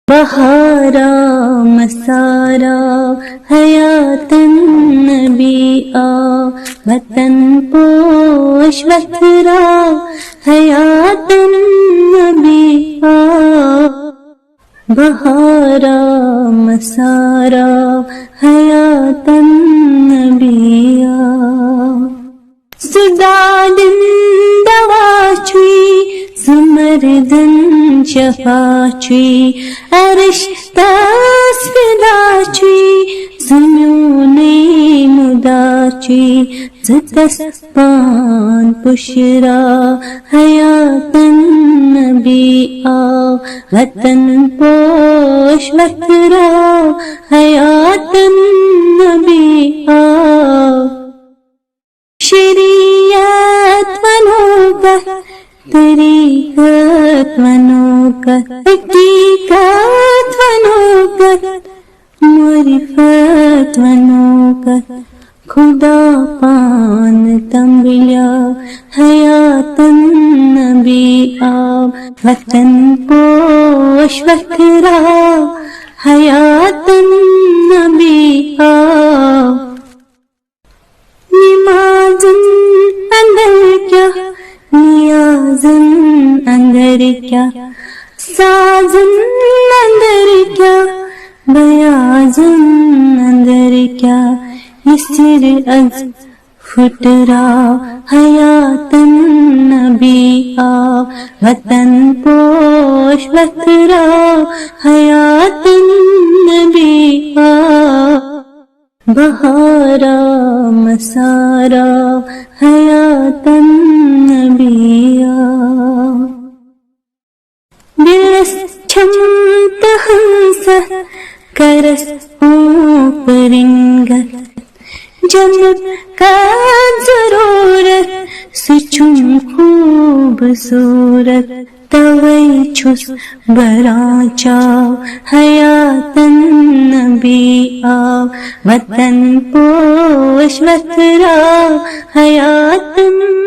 بہارا مسارا حیات النبی آ، وطن پوش وطرا حیات النبی آ، بہارا مسارا حیات النبی آ، سدادن دواچوی زمردن شفاچوی عرش تاس فداچوی زمینی مداچوی زتسپان پشرا حیات النبی آ، وطن پوش وطرا حیات النبی آ، شریعت ونوکت طریقت ونوکت حقیقت ونوکت معرفت ونوکت خدا پان تنبلیا حیات النبی آ، وطن پوش وطرا حیات النبی آ، نمازن اندر کیا نیازن اندر کیا سازن اندر کیا بیازن اندر کیا یہ سر از پھٹرا حیات النبی آ، وطن پوش وطرا حیات النبی آ، بہارا مسارا حیات النبی آ، دلس چھمت ہنس کرس اوپرنگت جنت کا ضرورت سچم خوبصورت توئی چھس برا چاو حیات النبی آ، وطن پوش وطرا حیات النبی